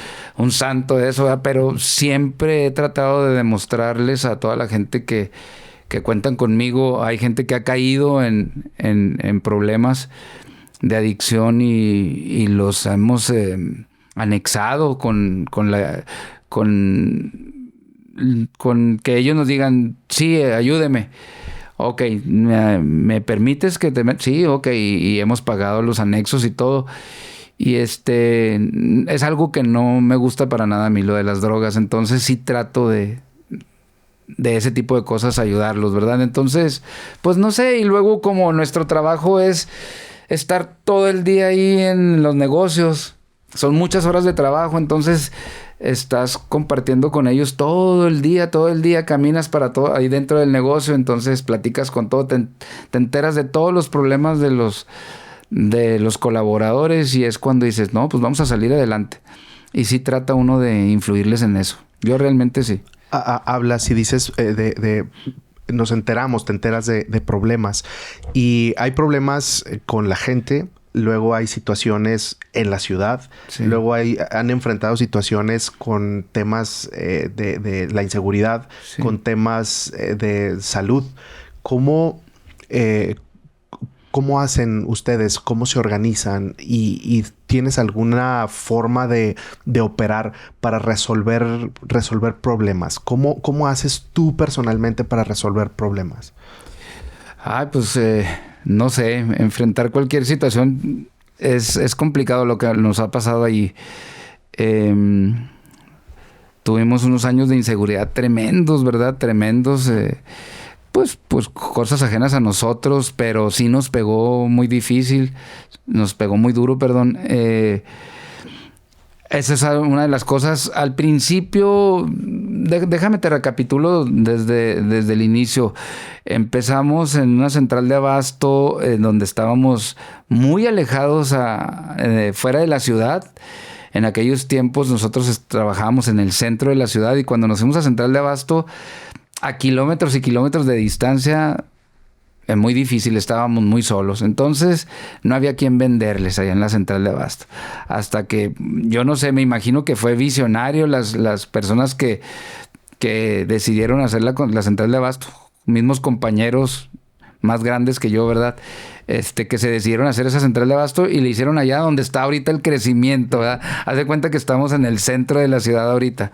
santo de eso, ¿verdad? Pero siempre he tratado de demostrarles a toda la gente que cuentan conmigo. Hay gente que ha caído en problemas de adicción y los hemos anexado con que ellos nos digan, sí, ayúdeme. Ok, ¿me permites que te sí, ok, y hemos pagado los anexos y todo. Y es algo que no me gusta para nada a mí, lo de las drogas. Entonces sí trato de ese tipo de cosas ayudarlos, ¿verdad? Entonces, pues no sé, y luego como nuestro trabajo es estar todo el día ahí en los negocios, son muchas horas de trabajo, entonces estás compartiendo con ellos todo el día, caminas para todo ahí dentro del negocio, entonces platicas con todo, te enteras de todos los problemas de los colaboradores y es cuando dices, no, pues vamos a salir adelante. Y sí trata uno de influirles en eso. Yo realmente sí. Hablas y dices nos enteramos, te enteras de problemas y hay problemas con la gente. Luego hay situaciones en la ciudad. Sí. Luego han enfrentado situaciones con temas de la inseguridad, sí, con temas de salud. ¿Cómo hacen ustedes? ¿Cómo se organizan? ¿Y tienes alguna forma de operar para resolver problemas? ¿Cómo haces tú personalmente para resolver problemas? Pues no sé, enfrentar cualquier situación es complicado. Lo que nos ha pasado ahí. Tuvimos unos años de inseguridad tremendos, ¿verdad? Tremendos. Pues cosas ajenas a nosotros, pero sí nos pegó muy difícil. Nos pegó muy duro, perdón. Esa es una de las cosas. Al principio, déjame te recapitulo desde el inicio. Empezamos en una central de abasto donde estábamos muy alejados fuera de la ciudad. En aquellos tiempos nosotros trabajábamos en el centro de la ciudad y cuando nos fuimos a central de abasto, a kilómetros y kilómetros de distancia, es muy difícil, estábamos muy solos. Entonces no había quien venderles allá en la central de abasto. Hasta que, yo no sé, me imagino que fue visionario las personas que que decidieron hacer la central de abasto. Mismos compañeros más grandes que yo, ¿verdad? Que se decidieron hacer esa central de abasto y le hicieron allá donde está ahorita el crecimiento, ¿verdad? Haz de cuenta que estamos en el centro de la ciudad ahorita.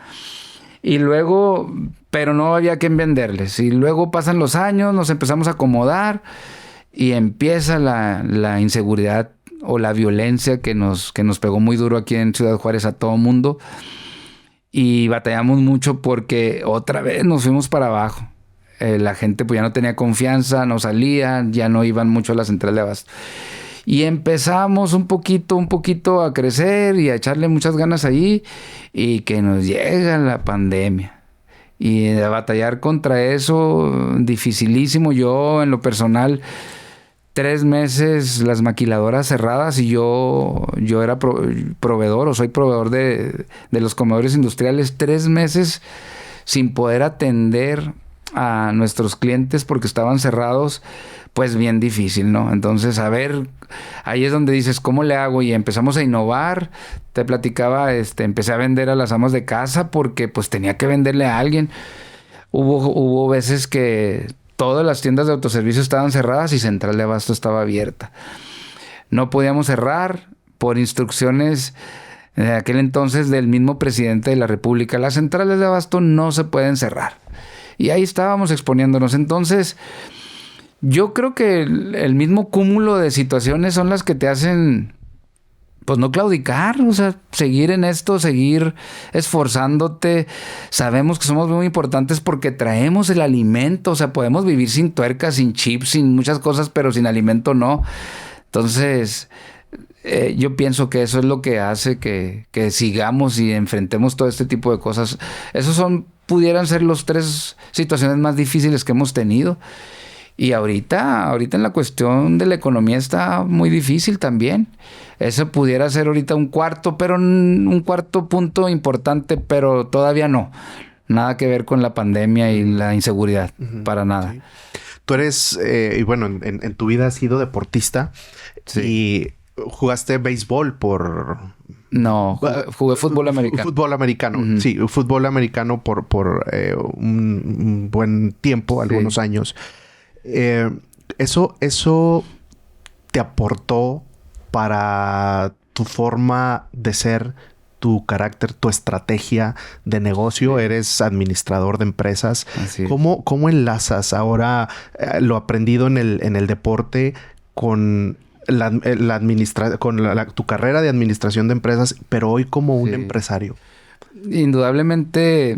Y luego, pero no había quien venderles. Y luego pasan los años, nos empezamos a acomodar y empieza la inseguridad o la violencia que nos pegó muy duro aquí en Ciudad Juárez a todo mundo. Y batallamos mucho porque otra vez nos fuimos para abajo. La gente pues ya no tenía confianza, no salían, ya no iban mucho a la central de abasto. Y empezamos un poquito a crecer y a echarle muchas ganas ahí, y que nos llega la pandemia. Y a batallar contra eso, dificilísimo. Yo, en lo personal, 3 meses las maquiladoras cerradas, y yo era proveedor, o soy proveedor de los comedores industriales. 3 meses sin poder atender a nuestros clientes porque estaban cerrados, pues bien difícil, ¿no? Entonces, a ver, ahí es donde dices, ¿cómo le hago? Y empezamos a innovar. Te platicaba, empecé a vender a las amas de casa porque pues tenía que venderle a alguien. Hubo veces que todas las tiendas de autoservicio estaban cerradas y Central de Abasto estaba abierta. No podíamos cerrar por instrucciones de aquel entonces del mismo presidente de la República. Las centrales de abasto no se pueden cerrar. Y ahí estábamos exponiéndonos. Entonces, yo creo que el mismo cúmulo de situaciones son las que te hacen, pues, no claudicar. O sea, seguir en esto, seguir esforzándote. Sabemos que somos muy importantes porque traemos el alimento. O sea, podemos vivir sin tuercas, sin chips, sin muchas cosas, pero sin alimento no. Entonces, yo pienso que eso es lo que hace que sigamos y enfrentemos todo este tipo de cosas. Pudieran ser las 3 situaciones más difíciles que hemos tenido. Y ahorita en la cuestión de la economía está muy difícil también. Eso pudiera ser ahorita un cuarto punto importante, pero todavía no. Nada que ver con la pandemia y la inseguridad, para nada. Sí. Tú eres, y bueno, en tu vida has sido deportista. Sí. Y jugaste béisbol por... No, jugué fútbol americano. Fútbol americano, sí, fútbol americano por un buen tiempo, algunos años. ¿Eso te aportó para tu forma de ser, tu carácter, tu estrategia de negocio? Eres administrador de empresas. ¿Cómo enlazas ahora lo aprendido en el deporte con tu carrera de administración de empresas, pero hoy como un empresario? Indudablemente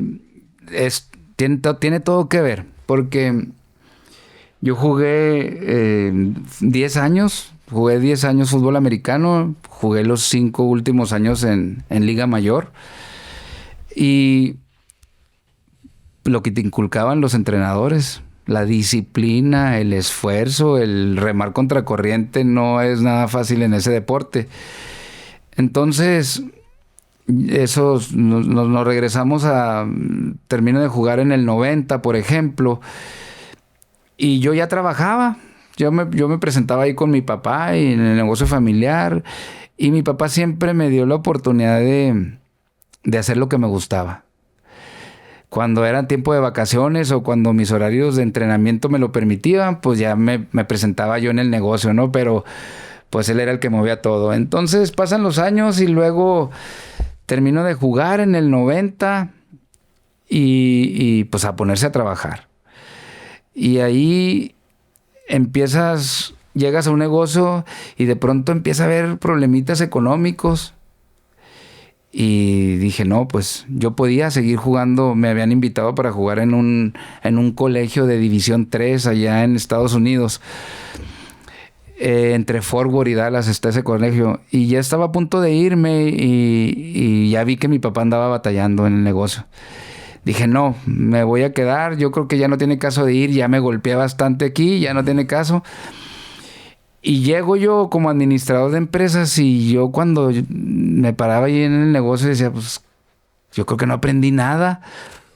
tiene todo que ver, porque yo jugué 10 años fútbol americano, jugué los 5 últimos años en Liga Mayor, y lo que te inculcaban los entrenadores, la disciplina, el esfuerzo, el remar contra corriente, no es nada fácil en ese deporte. Entonces, nos regresamos termino de jugar en el 90, por ejemplo, y yo ya trabajaba. Yo me presentaba ahí con mi papá y en el negocio familiar, y mi papá siempre me dio la oportunidad de hacer lo que me gustaba. Cuando era tiempo de vacaciones o cuando mis horarios de entrenamiento me lo permitían, pues ya me presentaba yo en el negocio, ¿no? Pero pues él era el que movía todo. Entonces pasan los años y luego termino de jugar en el 90 y pues a ponerse a trabajar. Y ahí llegas a un negocio y de pronto empieza a haber problemitas económicos. Y dije, no, pues yo podía seguir jugando. Me habían invitado para jugar en un colegio de División 3 allá en Estados Unidos. Entre Fort Worth y Dallas está ese colegio. Y ya estaba a punto de irme y ya vi que mi papá andaba batallando en el negocio. Dije, no, me voy a quedar. Yo creo que ya no tiene caso de ir. Ya me golpeé bastante aquí, ya no tiene caso. Y llego yo como administrador de empresas, y yo cuando me paraba ahí en el negocio decía, pues yo creo que no aprendí nada,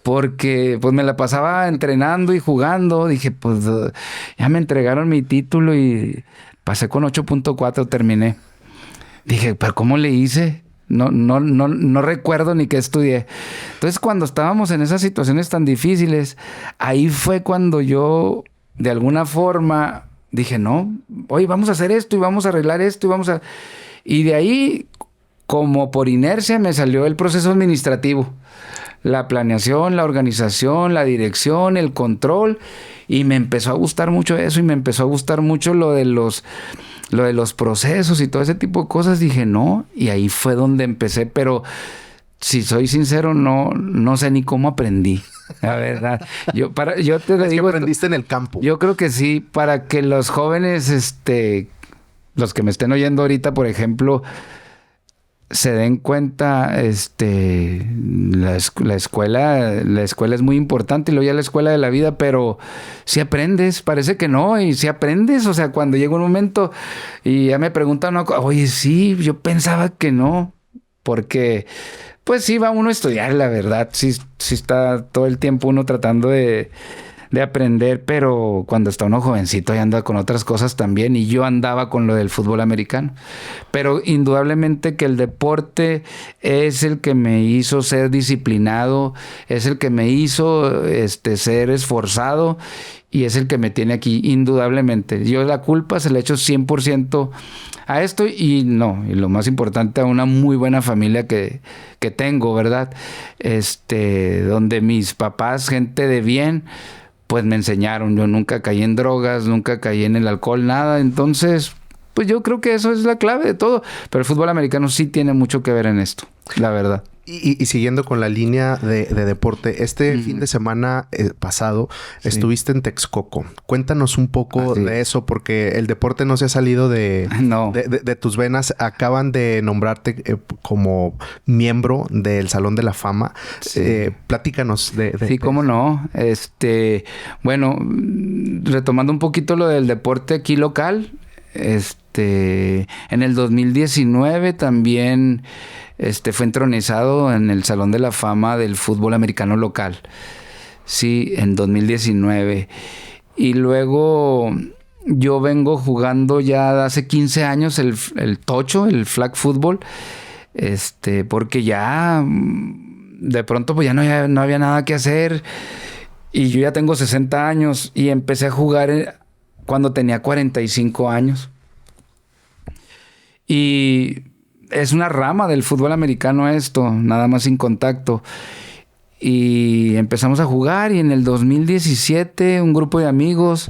porque pues me la pasaba entrenando y jugando. Dije, pues ya me entregaron mi título y pasé con 8.4, terminé. Dije, ¿pero cómo le hice? No recuerdo ni qué estudié. Entonces, cuando estábamos en esas situaciones tan difíciles, ahí fue cuando yo, de alguna forma, dije, no, oye, vamos a hacer esto y vamos a arreglar esto y vamos a... Y de ahí, como por inercia, me salió el proceso administrativo. La planeación, la organización, la dirección, el control. Y me empezó a gustar mucho eso y me empezó a gustar mucho lo de los procesos y todo ese tipo de cosas. Dije, no, y ahí fue donde empecé, pero si soy sincero, no sé ni cómo aprendí, la verdad. Yo te lo digo, que aprendiste en el campo. Yo creo que sí, para que los jóvenes, los que me estén oyendo ahorita, por ejemplo, se den cuenta, la escuela es muy importante y luego ya la escuela de la vida, pero si aprendes, parece que no, y si aprendes, o sea, cuando llega un momento y ya me preguntan, oye, sí, yo pensaba que no, porque pues sí va uno a estudiar, la verdad, sí está todo el tiempo uno tratando de aprender, pero cuando está uno jovencito y anda con otras cosas también, y yo andaba con lo del fútbol americano. Pero indudablemente que el deporte es el que me hizo ser disciplinado, es el que me hizo ser esforzado y es el que me tiene aquí, indudablemente. Yo la culpa se la echo 100% a esto y lo más importante, a una muy buena familia que tengo, ¿verdad? Donde mis papás, gente de bien, pues me enseñaron. Yo nunca caí en drogas, nunca caí en el alcohol, nada. Entonces, pues yo creo que eso es la clave de todo. Pero el fútbol americano sí tiene mucho que ver en esto, la verdad. Y siguiendo con la línea de deporte, fin de semana pasado estuviste en Texcoco. Cuéntanos un poco de eso, porque el deporte no se ha salido de tus venas. Acaban de nombrarte como miembro del Salón de la Fama. Sí. Platícanos de sí, cómo no. Bueno, retomando un poquito lo del deporte aquí local, en el 2019 también fue entronizado en el Salón de la Fama del fútbol americano local. Sí, en 2019. Y luego yo vengo jugando ya hace 15 años el tocho, el flag football, porque ya de pronto pues ya no había nada que hacer y yo ya tengo 60 años y empecé a jugar cuando tenía 45 años. Y es una rama del fútbol americano esto, nada más sin contacto. Y empezamos a jugar y en el 2017 un grupo de amigos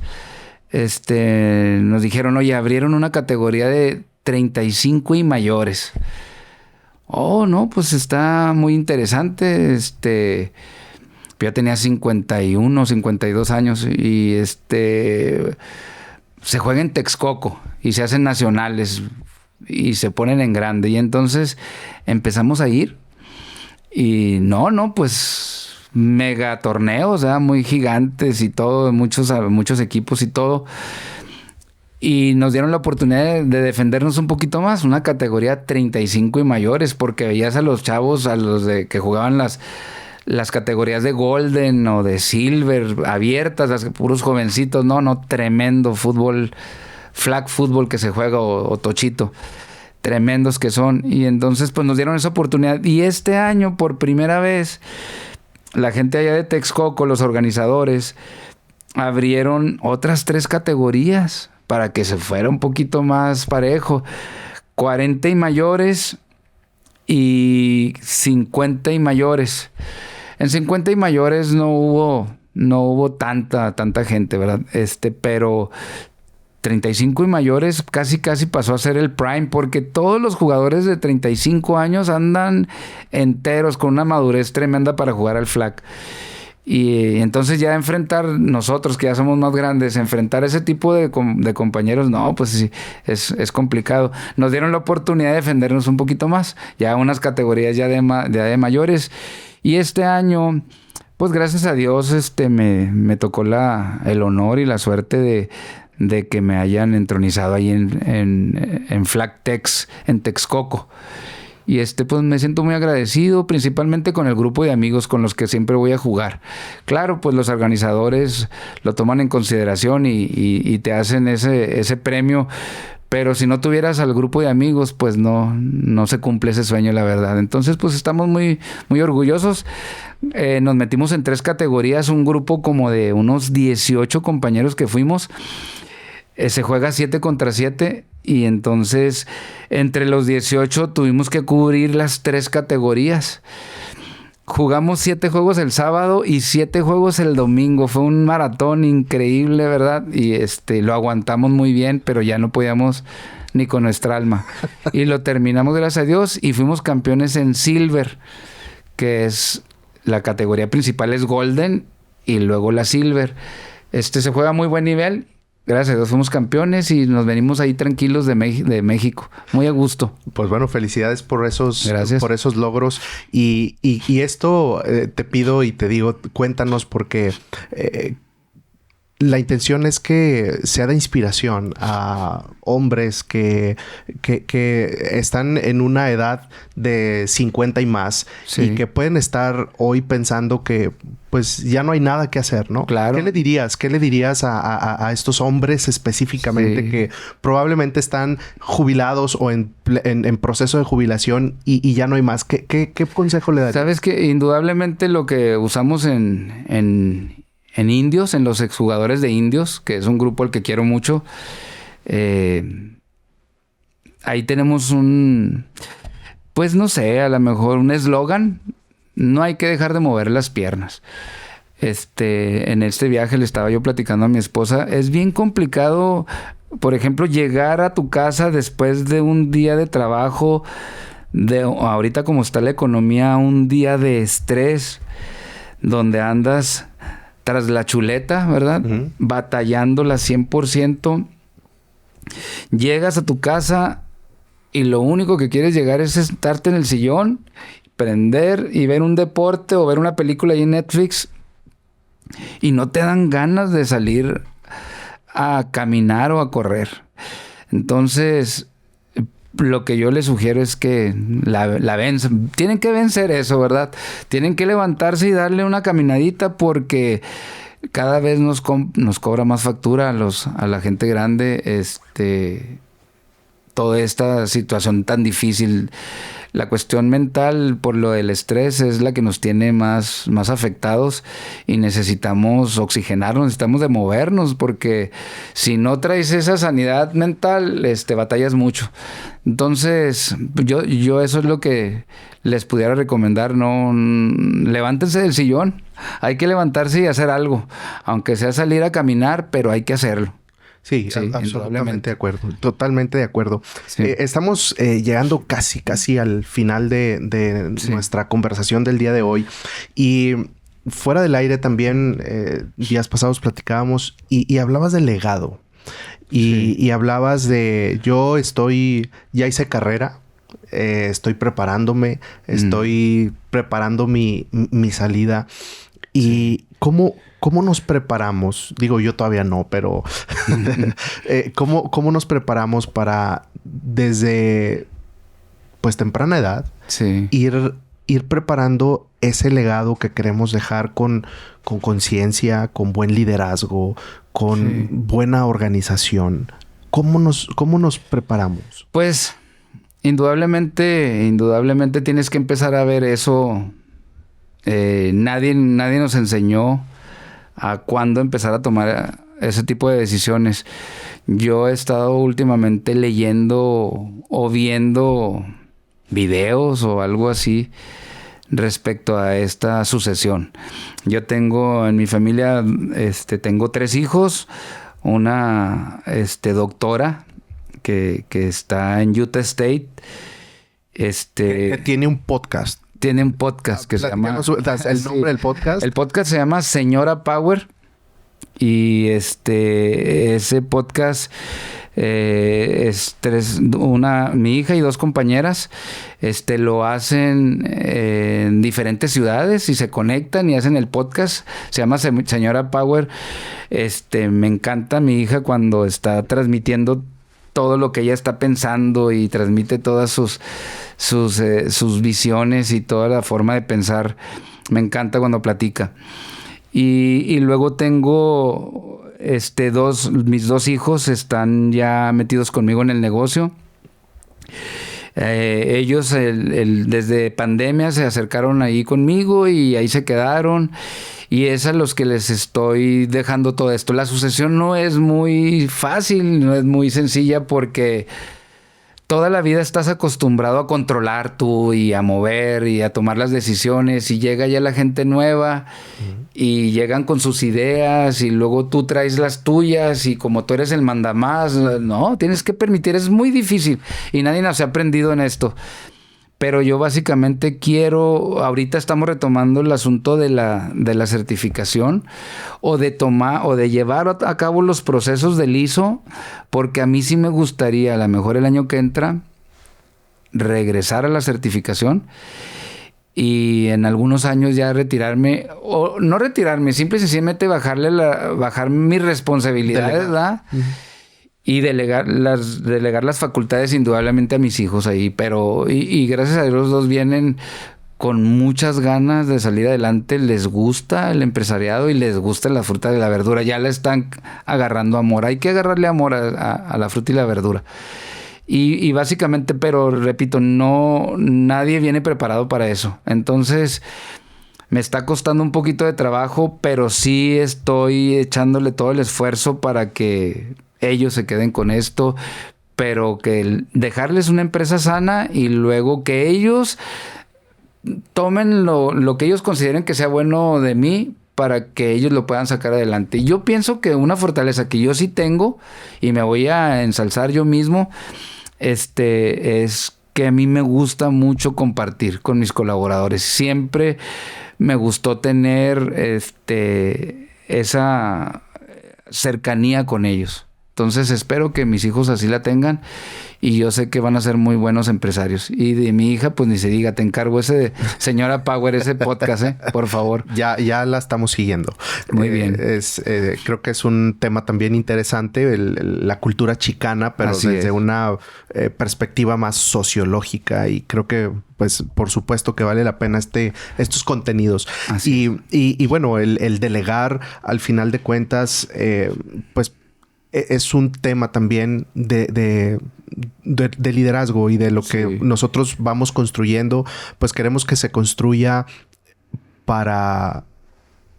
nos dijeron, oye, abrieron una categoría de 35 y mayores. Oh, no, pues está muy interesante. Yo ya tenía 51, 52 años y se juega en Texcoco y se hacen nacionales y se ponen en grande. Y entonces empezamos a ir y pues mega torneos, muy gigantes y todo, muchos equipos y todo. Y nos dieron la oportunidad de defendernos un poquito más, una categoría 35 y mayores, porque veías a los chavos, a los que jugaban las categorías de Golden o de Silver abiertas, las puros jovencitos, tremendo fútbol, flag fútbol que se juega o tochito, tremendos que son. Y entonces pues nos dieron esa oportunidad y este año por primera vez la gente allá de Texcoco, los organizadores, abrieron otras 3 categorías para que se fuera un poquito más parejo, 40 y mayores y 50 y mayores. En 50 y mayores no hubo tanta gente, ¿verdad? Pero 35 y mayores casi pasó a ser el prime, porque todos los jugadores de 35 años andan enteros con una madurez tremenda para jugar al flag. Y entonces ya enfrentar nosotros, que ya somos más grandes, enfrentar ese tipo de compañeros, pues sí, es complicado. Nos dieron la oportunidad de defendernos un poquito más, ya unas categorías ya de mayores. Y este año, pues gracias a Dios, me tocó el honor y la suerte de que me hayan entronizado ahí en Flag Tex, en Texcoco. Y pues me siento muy agradecido, principalmente con el grupo de amigos con los que siempre voy a jugar. Claro, pues los organizadores lo toman en consideración y te hacen ese premio, Pero si no tuvieras al grupo de amigos, pues no se cumple ese sueño, la verdad. Entonces, pues estamos muy, muy orgullosos. Nos metimos en 3 categorías, un grupo como de unos 18 compañeros que fuimos. Se juega 7 contra 7 y entonces entre los 18 tuvimos que cubrir las 3 categorías. Jugamos 7 juegos el sábado y 7 juegos el domingo. Fue un maratón increíble, ¿verdad? Y lo aguantamos muy bien, pero ya no podíamos ni con nuestra alma. Y lo terminamos, gracias a Dios, y fuimos campeones en Silver, que es la categoría principal, es Golden y luego la Silver. Se juega a muy buen nivel. Gracias a Dios fuimos campeones y nos venimos ahí tranquilos de México. Muy a gusto. Pues bueno, felicidades por esos logros. Y esto te pido y te digo, cuéntanos porque la intención es que sea de inspiración a hombres que están en una edad de 50 y más, sí, y que pueden estar hoy pensando que pues ya no hay nada que hacer, ¿no? Claro. ¿Qué le dirías a estos hombres específicamente, sí, que probablemente están jubilados o en proceso de jubilación y ya no hay más? ¿Qué consejo le darías? Sabes que indudablemente lo que usamos en Indios, en los exjugadores de Indios, que es un grupo al que quiero mucho, ahí tenemos pues no sé, a lo mejor un eslogan: no hay que dejar de mover las piernas. En este viaje le estaba yo platicando a mi esposa, es bien complicado, por ejemplo, llegar a tu casa después de un día de trabajo, ahorita como está la economía, un día de estrés, donde andas tras la chuleta, ¿verdad? Uh-huh. Batallándola 100%. Llegas a tu casa y lo único que quieres llegar es sentarte en el sillón, prender y ver un deporte o ver una película ahí en Netflix, y no te dan ganas de salir a caminar o a correr. Entonces, lo que yo les sugiero es que la venzan. Tienen que vencer eso, ¿verdad? Tienen que levantarse y darle una caminadita, porque cada vez nos cobra más factura a la gente grande toda esta situación tan difícil. La cuestión mental, por lo del estrés, es la que nos tiene más afectados, y necesitamos oxigenarnos, necesitamos de movernos, porque si no traes esa sanidad mental, batallas mucho. Entonces, yo eso es lo que les pudiera recomendar, ¿no? Levántense del sillón, hay que levantarse y hacer algo, aunque sea salir a caminar, pero hay que hacerlo. Sí, absolutamente de acuerdo. Totalmente de acuerdo. Sí. Estamos llegando casi al final de sí, nuestra conversación del día de hoy. Y fuera del aire también, días pasados platicábamos y hablabas del legado. Y hablabas de, ya hice carrera, estoy preparándome, estoy preparando mi salida. Y ¿cómo nos preparamos? Digo, yo todavía no, pero ¿cómo nos preparamos para desde pues temprana edad, sí, ir preparando ese legado que queremos dejar con conciencia, con buen liderazgo, con sí, buena organización? ¿Cómo nos preparamos? Pues indudablemente tienes que empezar a ver eso. Nadie nos enseñó a cuándo empezar a tomar ese tipo de decisiones. Yo he estado últimamente leyendo o viendo videos o algo así respecto a esta sucesión. Yo tengo en mi familia, tengo 3 hijos, una doctora que está en Utah State, que tiene un podcast. Tiene un podcast que se llama... ¿El nombre del podcast? El podcast se llama Señora Power. Y ese podcast mi hija y 2 compañeras lo hacen en diferentes ciudades y se conectan y hacen el podcast. Se llama Señora Power. Me encanta mi hija cuando está transmitiendo todo lo que ella está pensando y transmite todas sus visiones y toda la forma de pensar. Me encanta cuando platica. Y luego tengo mis dos hijos están ya metidos conmigo en el negocio. Ellos desde pandemia se acercaron ahí conmigo y ahí se quedaron, y es a los que les estoy dejando todo esto. La sucesión no es muy fácil, no es muy sencilla, porque toda la vida estás acostumbrado a controlar tú y a mover y a tomar las decisiones, y llega ya la gente nueva y llegan con sus ideas y luego tú traes las tuyas, y como tú eres el mandamás, no, tienes que permitir, es muy difícil y nadie nos ha aprendido en esto. Pero yo básicamente ahorita estamos retomando el asunto de la certificación, o de llevar a cabo los procesos del ISO, porque a mí sí me gustaría, a lo mejor el año que entra, regresar a la certificación y en algunos años ya retirarme, o no retirarme, simple y sencillamente bajar mis responsabilidades, ¿verdad? Y delegar las facultades indudablemente a mis hijos ahí, pero y gracias a Dios los dos vienen con muchas ganas de salir adelante, les gusta el empresariado y les gusta la fruta y la verdura, ya le están agarrando amor, hay que agarrarle amor a la fruta y la verdura. Y básicamente, pero repito, nadie viene preparado para eso, entonces me está costando un poquito de trabajo, pero sí estoy echándole todo el esfuerzo para que ellos se queden con esto, pero que dejarles una empresa sana y luego que ellos tomen lo que ellos consideren que sea bueno de mí, para que ellos lo puedan sacar adelante. Y yo pienso que una fortaleza que yo sí tengo, y me voy a ensalzar yo mismo, es que a mí me gusta mucho compartir con mis colaboradores. Siempre me gustó tener esa cercanía con ellos. Entonces espero que mis hijos así la tengan, y yo sé que van a ser muy buenos empresarios. Y de mi hija, pues ni se diga, te encargo ese, señora Power, ese podcast, por favor. Ya la estamos siguiendo. Muy bien. Creo que es un tema también interesante, la cultura chicana, pero así desde es. una perspectiva más sociológica, y creo que pues por supuesto que vale la pena estos contenidos. Y bueno, el delegar al final de cuentas, pues es un tema también de liderazgo y de lo que nosotros vamos construyendo. Pues queremos que se construya para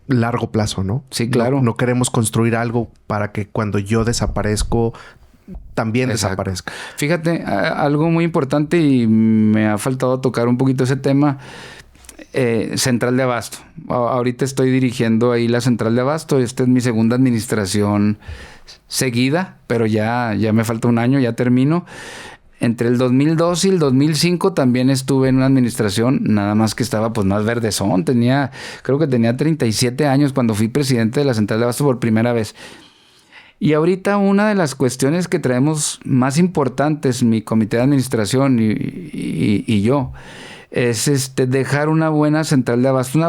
largo plazo, ¿no? Sí, claro. No queremos construir algo para que cuando yo desaparezco también desaparezca. Fíjate, algo muy importante, y me ha faltado tocar un poquito ese tema. Central de Abasto. Ahorita estoy dirigiendo ahí la Central de Abasto. Esta es mi segunda administración seguida, pero ya me falta un año, ya termino. Entre el 2002 y el 2005 también estuve en una administración, nada más que estaba pues más verdezón. Creo que tenía 37 años cuando fui presidente de la Central de Abasto por primera vez. Y ahorita una de las cuestiones que traemos más importantes, mi comité de administración y yo, es dejar una buena central de abasto,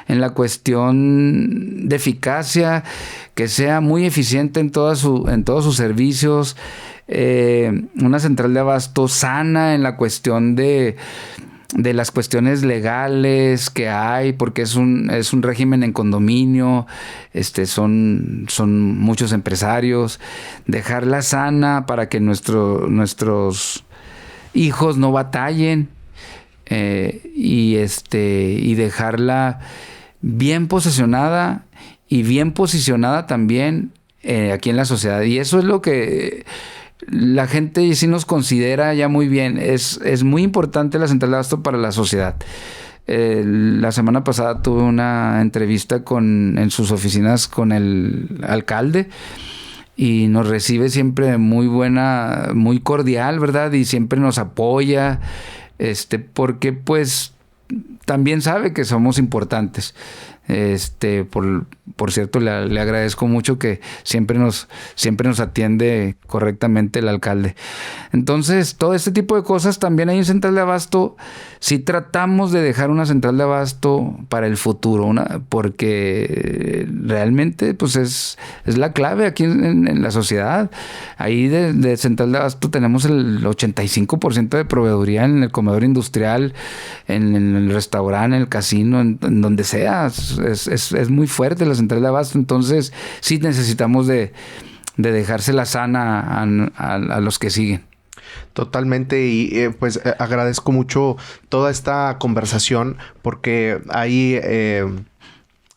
en la cuestión de eficacia, que sea muy eficiente en todos sus servicios, una central de abasto sana en la cuestión de las cuestiones legales que hay, porque es un régimen en condominio, son muchos empresarios, dejarla sana para que nuestros hijos no batallen, y dejarla bien posesionada y bien posicionada también aquí en la sociedad. Y eso es lo que la gente sí nos considera ya muy bien. Es muy importante la central de abasto para la sociedad. La semana pasada tuve una entrevista en sus oficinas con el alcalde, y nos recibe siempre muy cordial, ¿verdad? Y siempre nos apoya, porque pues también sabe que somos importantes. Por cierto, le agradezco mucho que siempre nos atiende correctamente el alcalde. Entonces, todo este tipo de cosas también hay en Central de Abasto. Si tratamos de dejar una Central de Abasto para el futuro, porque realmente pues es la clave aquí en la sociedad. Ahí de Central de Abasto tenemos el 85% de proveeduría en el comedor industrial, en el restaurante, en el casino, en donde sea. es muy fuerte la central de abasto, entonces sí necesitamos de dejársela sana a los que siguen. Totalmente, y pues agradezco mucho toda esta conversación porque hay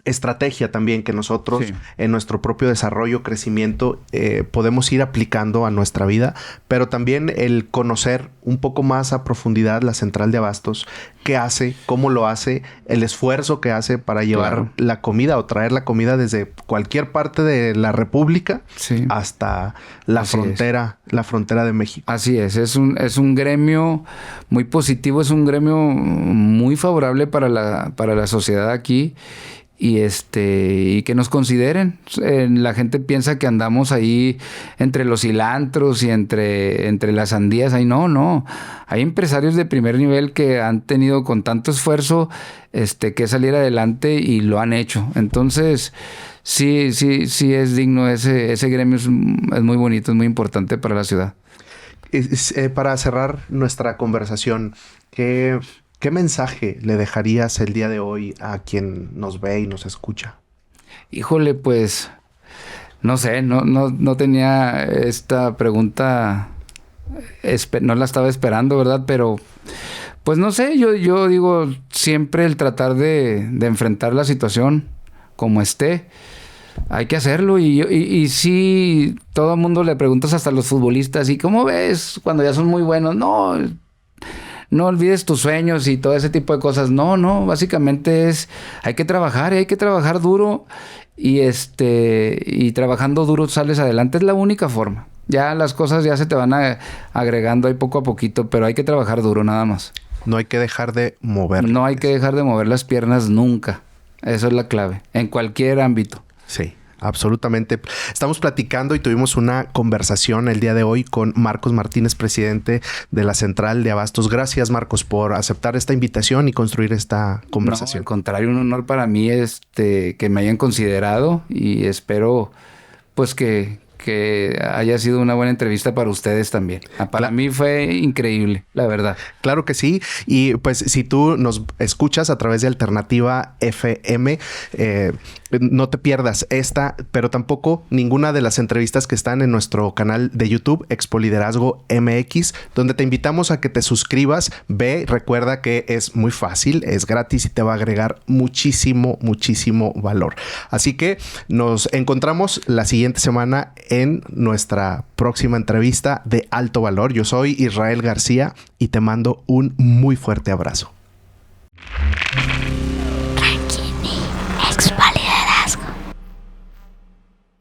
estrategia también que nosotros en nuestro propio desarrollo, crecimiento, podemos ir aplicando a nuestra vida, pero también el conocer un poco más a profundidad la central de abastos, qué hace, cómo lo hace, el esfuerzo que hace para llevar la comida o traer la comida desde cualquier parte de la República hasta la frontera de México. Así es un gremio muy positivo, es un gremio muy favorable para la sociedad aquí. Y que nos consideren. La gente piensa que andamos ahí entre los cilantros y entre las sandías. Ahí no. Hay empresarios de primer nivel que han tenido con tanto esfuerzo que salir adelante y lo han hecho. Entonces, sí es digno. Ese gremio es muy bonito, es muy importante para la ciudad. Para cerrar nuestra conversación, ¿qué mensaje le dejarías el día de hoy a quien nos ve y nos escucha? Híjole, pues, no sé, no tenía esta pregunta, no la estaba esperando, ¿verdad? Pero, pues no sé, yo digo siempre el tratar de enfrentar la situación como esté. Hay que hacerlo y sí, todo el mundo le preguntas hasta a los futbolistas, ¿y cómo ves cuando ya son muy buenos? No olvides tus sueños y todo ese tipo de cosas. No, básicamente hay que trabajar duro y trabajando duro sales adelante. Es la única forma. Ya las cosas ya se te van agregando ahí poco a poquito, pero hay que trabajar duro nada más. No hay que dejar de mover. No hay que dejar de mover las piernas nunca. Eso es la clave, en cualquier ámbito. Sí. Absolutamente. Estamos platicando y tuvimos una conversación el día de hoy con Marcos Martínez, presidente de la Central de Abastos. Gracias, Marcos, por aceptar esta invitación y construir esta conversación. No, al contrario, un honor para mí que me hayan considerado y espero pues que haya sido una buena entrevista para ustedes también. Para mí fue increíble, la verdad. Claro que sí. Y pues si tú nos escuchas a través de Alternativa FM, no te pierdas esta, pero tampoco ninguna de las entrevistas que están en nuestro canal de YouTube, Expo Liderazgo MX, donde te invitamos a que te suscribas. Recuerda que es muy fácil, es gratis y te va a agregar muchísimo valor. Así que nos encontramos la siguiente semana en nuestra próxima entrevista de alto valor. Yo soy Israel García y te mando un muy fuerte abrazo.